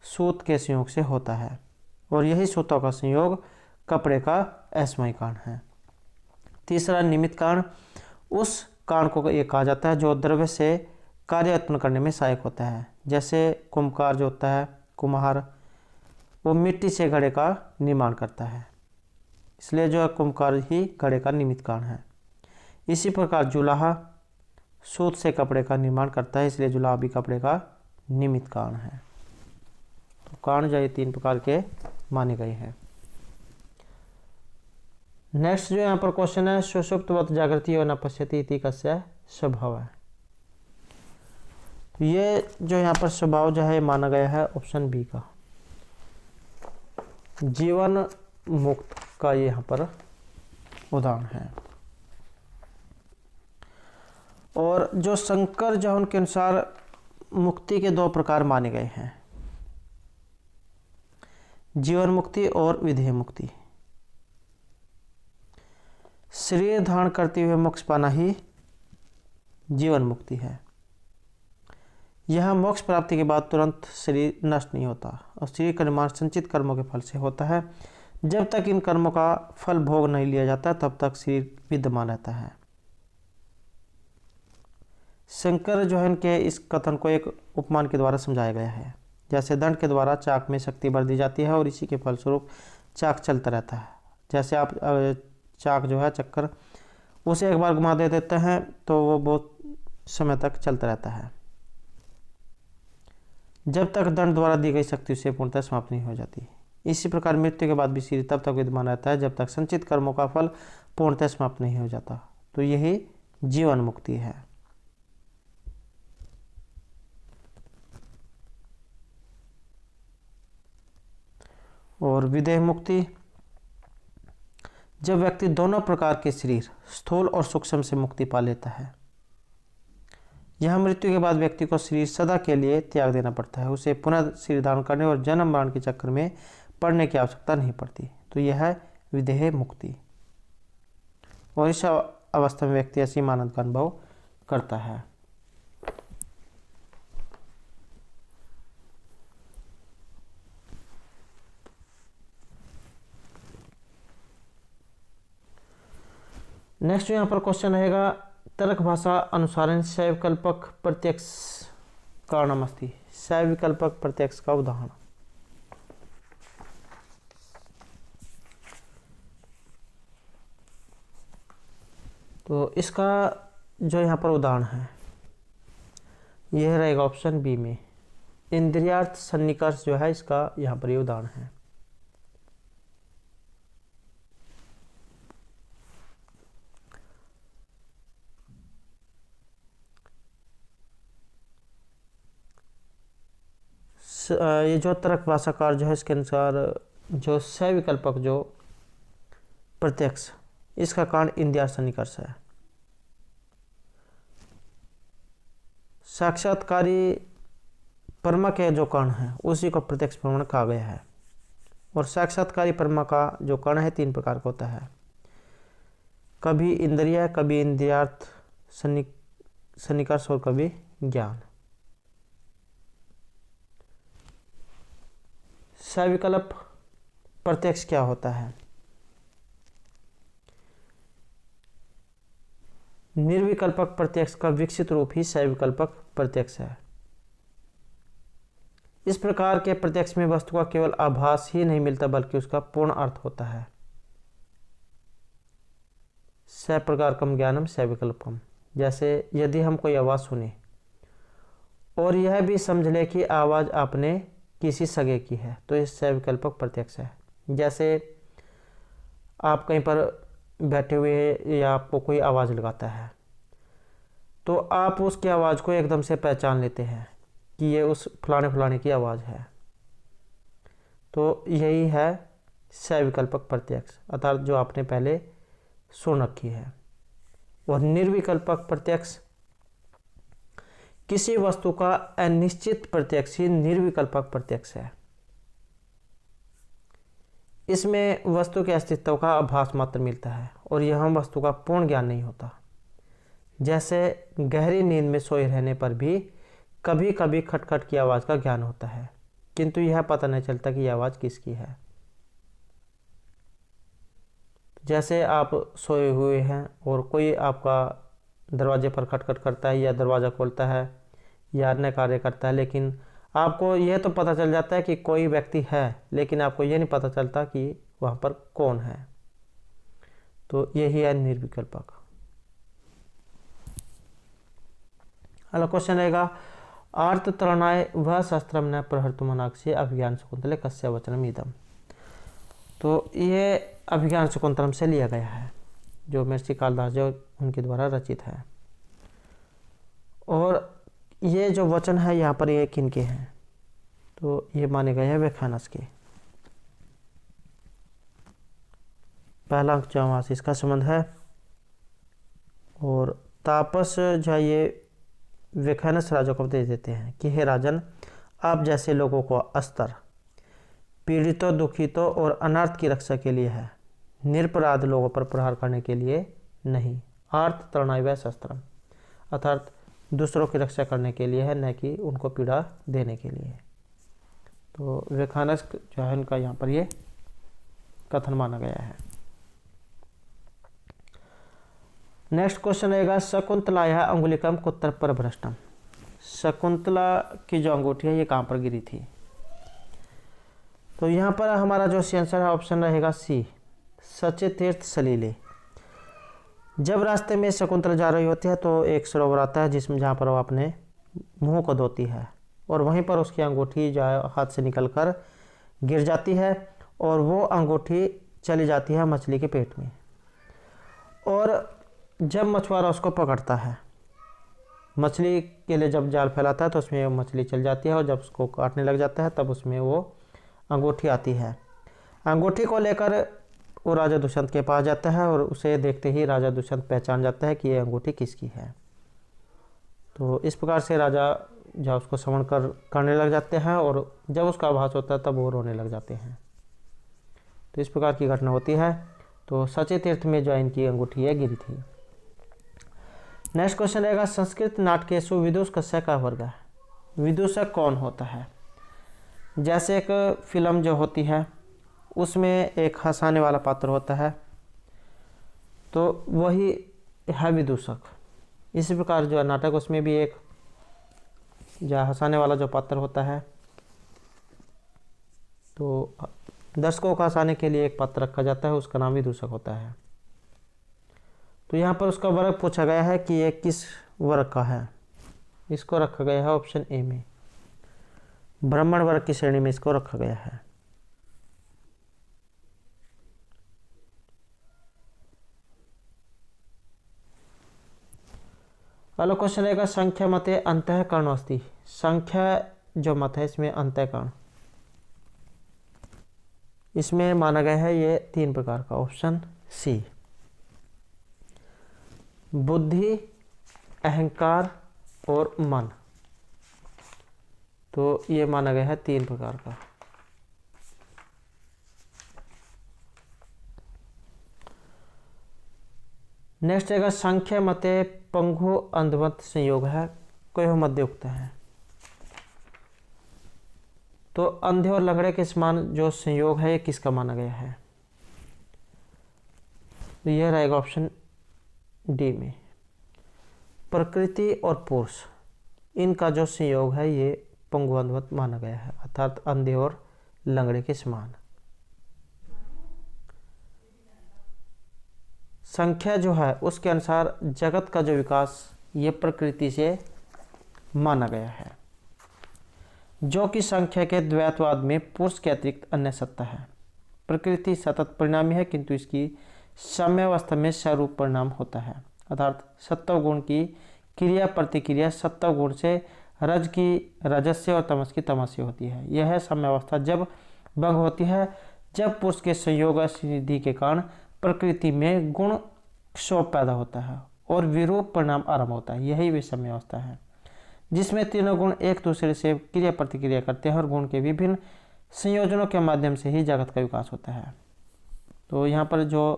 सूत के संयोग से होता है, और यही सूतों का संयोग कपड़े का असमय कारण है। तीसरा निमित्त कारण उस कारण को ये कहा जाता है जो द्रव्य से कार्य उत्पन्न करने में सहायक होता है। जैसे कुम्भकार जो होता है, कुम्हार, वो मिट्टी से घड़े का निर्माण करता है, इसलिए जो है कुम्भकार ही घड़े का निमित्त कारण है। इसी प्रकार जुलाहा सूत से कपड़े का निर्माण करता है, इसलिए जुलाहा भी कपड़े का निमित्त कारण है। तो कारण जो ये 3 प्रकार के माने गए हैं। नेक्स्ट जो यहाँ पर क्वेश्चन है, सुषुप्तवत् जागृति और न पश्यति इति कस्य स्वभाव है। तो ये जो यहाँ पर स्वभाव जो है माना गया है ऑप्शन बी का, जीवन मुक्त का ये यहाँ पर उदाहरण है। और जो शंकर जो उनके अनुसार मुक्ति के दो प्रकार माने गए हैं, जीवन मुक्ति और विधेय मुक्ति। शरीर धारण करते हुए मोक्ष पाना ही जीवन मुक्ति है। यह मोक्ष प्राप्ति के बाद तुरंत शरीर नष्ट नहीं होता और शरीर का निर्माण संचित कर्मों के फल से होता है। जब तक इन कर्मों का फल भोग नहीं लिया जाता तब तक शरीर विद्यमान रहता है। शंकर जो है इनके इस कथन को एक उपमान के द्वारा समझाया गया है। जैसे दंड के द्वारा चाक में शक्ति बढ़ दी जाती है और इसी के फलस्वरूप चाक चलता रहता है। जैसे आप चाक जो है चक्कर उसे एक बार घुमा देते हैं तो वो बहुत समय तक चलता रहता है, जब तक दंड द्वारा दी गई शक्ति उसे पूर्णतः समाप्त नहीं हो जाती। इसी प्रकार मृत्यु के बाद भी शरीर तब तक विद्यमान रहता है जब तक संचित कर्मों का फल पूर्णतः समाप्त नहीं हो जाता। तो यही जीवन मुक्ति है। और विदेह मुक्ति, जब व्यक्ति दोनों प्रकार के शरीर स्थूल और सूक्ष्म से मुक्ति पा लेता है। यह मृत्यु के बाद व्यक्ति को शरीर सदा के लिए त्याग देना पड़ता है। उसे पुनः शरीर धारण करने और जन्म मरण के चक्कर में पड़ने की आवश्यकता नहीं पड़ती। तो यह है विदेह मुक्ति और इस अवस्था में व्यक्ति असीम आनंद का अनुभव करता है। नेक्स्ट यहाँ पर क्वेश्चन रहेगा, तर्क भाषा अनुसारेण सविकल्पक प्रत्यक्ष कारणमस्ति। सविकल्पक प्रत्यक्ष का उदाहरण। तो इसका जो यहाँ पर उदाहरण है यह रहेगा ऑप्शन बी में। इंद्रियार्थ सन्निकर्ष जो है इसका यहाँ पर ये उदाहरण है। ये जो तर्क भाषाकार जो है इसके अनुसार जो सविकल्पक जो प्रत्यक्ष इसका कारण इंद्रियार्थ सन्निकर्ष है। साक्षात्कारी परमा के जो कर्ण है उसी को प्रत्यक्ष प्रमाण कहा गया है। और साक्षात्कारी परमा का जो कर्ण है 3 प्रकार का होता है, कभी इंद्रिय, कभी इंद्रियार्थ सन्निकर्ष और कभी ज्ञान। सविकल्प प्रत्यक्ष क्या होता है? निर्विकल्पक प्रत्यक्ष का विकसित रूप ही सविकल्पक प्रत्यक्ष है। इस प्रकार के प्रत्यक्ष में वस्तु का केवल आभास ही नहीं मिलता बल्कि उसका पूर्ण अर्थ होता है। सप्रकारकम ज्ञानम सविकल्पम। जैसे यदि हम कोई आवाज़ सुने और यह भी समझ ले कि आवाज़ आपने किसी सगे की है तो यह सविकल्पक प्रत्यक्ष है। जैसे आप कहीं पर बैठे हुए या आपको कोई आवाज़ लगाता है तो आप उसकी आवाज़ को एकदम से पहचान लेते हैं कि ये उस फलाने की आवाज़ है। तो यही है सविकल्पक प्रत्यक्ष, अर्थात जो आपने पहले सुन रखी है। और निर्विकल्पक प्रत्यक्ष किसी वस्तु का अनिश्चित प्रत्यक्ष ही निर्विकल्पक प्रत्यक्ष है। इसमें वस्तु के अस्तित्व का आभास मात्र मिलता है और यह वस्तु का पूर्ण ज्ञान नहीं होता। जैसे गहरी नींद में सोए रहने पर भी कभी कभी खटखट की आवाज़ का ज्ञान होता है किंतु यह पता नहीं चलता कि यह आवाज़ किसकी है। जैसे आप सोए हुए हैं और कोई आपका दरवाजे पर खटखट करता है या दरवाज़ा खोलता है या अन्य कार्य करता है, लेकिन आपको यह तो पता चल जाता है कि कोई व्यक्ति है, लेकिन आपको यह नहीं पता चलता कि वहाँ पर कौन है। तो यही है निर्विकल्पक। अगला क्वेश्चन रहेगा, आर्त तरणाय वह शस्त्रम न प्रहर्तुमनाक्षी अभिज्ञान शकुंतले कस्य वचनम इदम। तो ये अभिज्ञान शकुंतलम से लिया गया है जो महर्षि कालिदास जो उनके द्वारा रचित है। और ये जो वचन है यहाँ पर ये किनके हैं? तो ये माने गए हैं व्याख्यानस के। पहला अंक इसका संबंध है और तापस जो है ये विखानस राजा को उपदेश देते हैं कि हे राजन, आप जैसे लोगों को अस्त्र पीड़ितों, दुखितों और अनार्थ की रक्षा के लिए है, निरपराध लोगों पर प्रहार करने के लिए नहीं। आर्थ तृणाय शस्त्रम, अर्थात दूसरों की रक्षा करने के लिए है, न कि उनको पीड़ा देने के लिए। तो विखानस जो है उनका यहाँ पर ये कथन माना गया है। नेक्स्ट क्वेश्चन रहेगा शकुंतलाया अंगुलिकम कुत्र पर भ्रष्टम। शकुंतला की जो अंगूठी है ये कहाँ पर गिरी थी? तो यहाँ पर हमारा जो आंसर है ऑप्शन रहेगा सी, सचे तीर्थ सलीले। जब रास्ते में शकुंतला जा रही होती है तो एक सरोवर आता है जिसमें जहाँ पर वो अपने मुंह को धोती है और वहीं पर उसकी अंगूठी जो है हाथ से निकलकर गिर जाती है और वो अंगूठी चली जाती है मछली के पेट में। और जब मछुआरा उसको पकड़ता है, मछली के लिए जब जाल फैलाता है तो उसमें मछली चल जाती है और जब उसको काटने लग जाता है तब उसमें वो अंगूठी आती है। अंगूठी को लेकर वो राजा दुष्यंत के पास जाता है और उसे देखते ही राजा दुष्यंत पहचान जाता है कि ये अंगूठी किसकी है। तो इस प्रकार से राजा जब उसको श्रवण करने लग जाते हैं और जब उसका आभास होता है तब वो रोने लग जाते हैं। तो इस प्रकार की घटना होती है। तो सचे तीर्थ में जो इनकी अंगूठी है गिरी थी। नेक्स्ट क्वेश्चन रहेगा संस्कृत नाटकेषु विदूषकस्य का वर्ग है। विदूषक कौन होता है? जैसे एक फिल्म जो होती है उसमें एक हंसाने वाला पात्र होता है तो वही है विदूषक। इसी प्रकार जो नाटक उसमें भी एक जो हंसाने वाला जो पात्र होता है तो दर्शकों को हंसाने के लिए एक पात्र रखा जाता है, उसका नाम विदूषक होता है। तो यहाँ पर उसका वर्ग पूछा गया है कि ये किस वर्ग का है। इसको रखा गया है ऑप्शन ए में, ब्राह्मण वर्ग की श्रेणी में इसको रखा गया है। अगला क्वेश्चन रहेगा संख्या मते अंतःकरण अस्ति। संख्या जो मत है इसमें अंतःकरण इसमें माना गया है ये 3 प्रकार का, ऑप्शन सी, बुद्धि, अहंकार और मन। तो ये माना गया है 3 प्रकार का। नेक्स्ट रहेगा संख्या मते पंगु अंधवत संयोग है, कोई मध्य उक्त है। तो अंधे और लंगड़े के समान जो संयोग है ये किसका माना गया है? तो यह रहेगा ऑप्शन डी में, प्रकृति और पुरुष इनका जो संयोग है ये पंगु अंधवत माना गया है, अर्थात अंधे और लंगड़े के समान। संख्या जो है उसके अनुसार जगत का जो विकास ये प्रकृति से माना गया है, जो कि संख्या के द्वैतवाद में पुरुष के अतिरिक्त अन्य सत्ता है। प्रकृति सतत परिणामी है किंतु इसकी साम्यावस्था में स्वरूप परिणाम होता है, अर्थात सत्व गुण की क्रिया प्रतिक्रिया सत्व गुण से रज की रजस से और तमस की तमस से होती है। यह साम्यावस्था जब भंग होती है जब पुरुष के संयोग सिद्धि के कारण प्रकृति में गुण क्षोभ पैदा होता है और विरूप परिणाम आरंभ होता है। यही विषम अवस्था है जिसमें तीनों गुण एक दूसरे से क्रिया प्रतिक्रिया करते हैं और गुण के विभिन्न संयोजनों के माध्यम से ही जगत का विकास होता है। तो यहाँ पर जो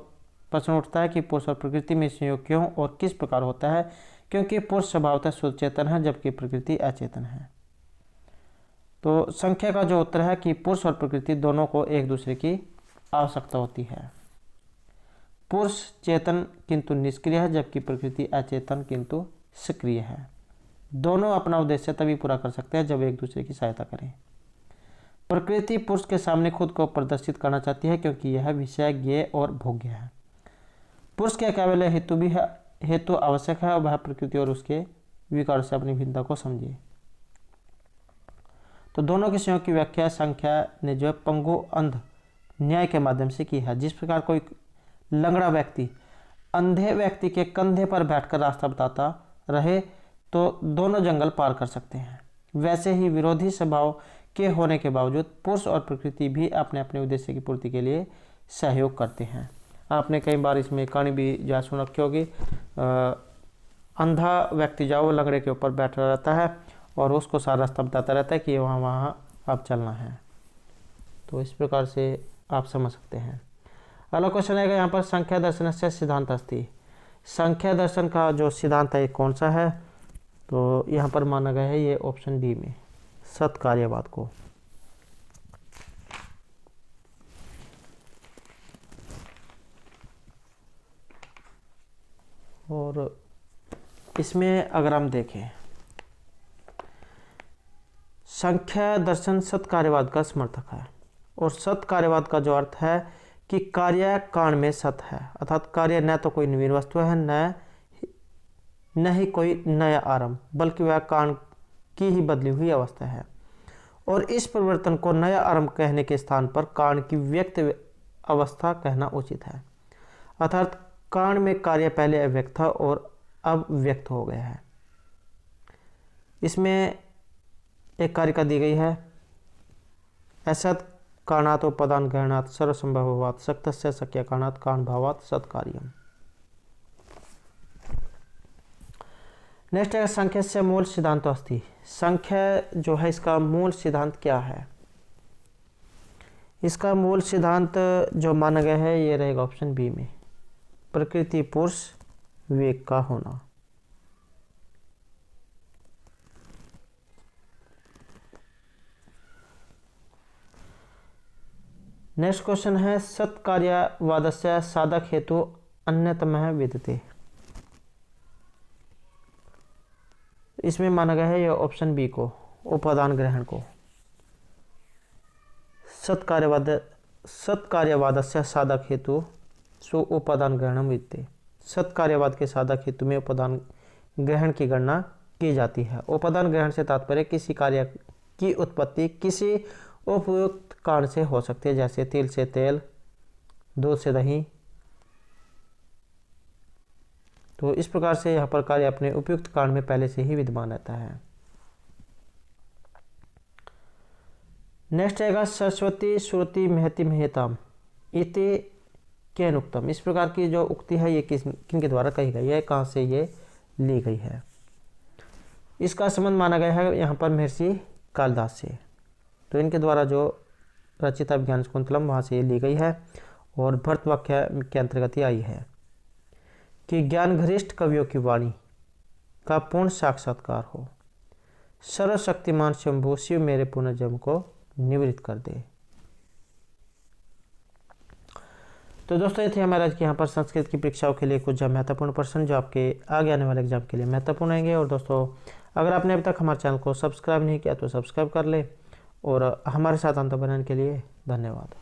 प्रश्न उठता है कि पुरुष और प्रकृति में संयोग क्यों और किस प्रकार होता है, क्योंकि पुरुष स्वभावतः शुद्ध चेतन है जबकि प्रकृति अचेतन है। तो संख्या का जो उत्तर है कि पुरुष और प्रकृति दोनों को एक दूसरे की आवश्यकता होती है। पुरुष चेतन किंतु निष्क्रिय है जबकि प्रकृति अचेतन किंतु सक्रिय है। दोनों अपना उद्देश्य तभी पूरा कर सकते हैं जब एक दूसरे की सहायता करें। प्रकृति पुरुष के सामने खुद को प्रदर्शित करना चाहती है क्योंकि यह विषय ज्ञेय और भोग्य है। पुरुष के केवल हेतु भी है, हेतु आवश्यक है और वह प्रकृति और उसके विकार से अपनी भिन्नता को समझे। तो दोनों के संयोग की व्याख्या संख्या ने जो पंगु अंध न्याय के माध्यम से की है। जिस प्रकार कोई लंगड़ा व्यक्ति अंधे व्यक्ति के कंधे पर बैठकर रास्ता बताता रहे तो दोनों जंगल पार कर सकते हैं, वैसे ही विरोधी स्वभाव के होने के बावजूद पुरुष और प्रकृति भी अपने अपने उद्देश्य की पूर्ति के लिए सहयोग करते हैं। आपने कई बार इसमें कहानी भी जा सुन रखी होगी, अंधा व्यक्ति जाओ वो लंगड़े के ऊपर बैठा रहता है और उसको सारा रास्ता बताता रहता है कि वहाँ वहाँ अब चलना है। तो इस प्रकार से आप समझ सकते हैं। अगला क्वेश्चन आएगा यहाँ पर, संख्या दर्शन से सिद्धांत अस्ति। संख्या दर्शन का जो सिद्धांत है कौन सा है? तो यहाँ पर माना गया है ये ऑप्शन डी में, सत्कार्यवाद को। और इसमें अगर हम देखें, संख्या दर्शन सत्कार्यवाद का समर्थक है और सत्कार्यवाद का जो अर्थ है कि कार्य कारण में सत है, अर्थात कार्य न तो कोई नवीन वस्तु है न ही कोई नया आरंभ, बल्कि वह कारण की ही बदली हुई अवस्था है। और इस परिवर्तन को नया आरंभ कहने के स्थान पर कारण की व्यक्त अवस्था कहना उचित है, अर्थात कारण में कार्य पहले अव्यक्त था और अब व्यक्त हो गया है। इसमें एक कारिका दी गई है, असत् कारणात् उपादान ग्रहणात् सर्वसंभवात् शक्तस्य शक्य कारणात् कारण भावात् सत्कार्यम्। नेक्स्ट है संख्या से मूल सिद्धांत अस्ति। संख्या जो है इसका मूल सिद्धांत क्या है? इसका मूल सिद्धांत जो माना गया है ये रहेगा ऑप्शन बी में, प्रकृति पुरुष विवेक का होना। नेक्स्ट क्वेश्चन है, सत्कार्यवादस्य साधक हेतु अन्यतमः विद्यते। इसमें माना गया है ये ऑप्शन बी को, उपादान ग्रहण को। सत्कार्यवादस्य साधक हेतु सो उपादान ग्रहणम विद्यते। सत्कार्यवाद के साधक हेतु में उपादान ग्रहण की गणना की जाती है। उपादान ग्रहण से तात्पर्य किसी कार्य की उत्पत्ति किसी उपयुक्त कारण से हो सकती है, जैसे तिल से तेल, दूध से दही। तो इस प्रकार से यहाँ पर कार्य अपने उपयुक्त कारण में पहले से ही विद्यमान रहता है। नेक्स्ट आएगा, सरस्वती श्रुति महति महेताम इति केनुक्तम। इस प्रकार की जो उक्ति है ये किनके द्वारा कही गई है, कहाँ से ये ली गई है? इसका संबंध माना गया है यहाँ पर महर्षि कालिदास से। तो इनके द्वारा जो रचित अभिज्ञान शाकुंतलम वहाँ से ये ली गई है और भरतवाक्य के अंतर्गत ही आई है कि ज्ञान घरिष्ठ कवियों की वाणी का पूर्ण साक्षात्कार हो, सर्वशक्तिमान शंभु शिव मेरे पुनर्जन्म को निवृत्त कर दे। तो दोस्तों ये थे हमारे आज के यहाँ पर संस्कृत की परीक्षाओं के लिए कुछ महत्वपूर्ण प्रश्न जो आपके आगे आने वाले एग्जाम के लिए महत्वपूर्ण रहेंगे। और दोस्तों अगर आपने अभी तक हमारे चैनल को सब्सक्राइब नहीं किया तो सब्सक्राइब कर ले और हमारे साथ अंत बनाने के लिए धन्यवाद।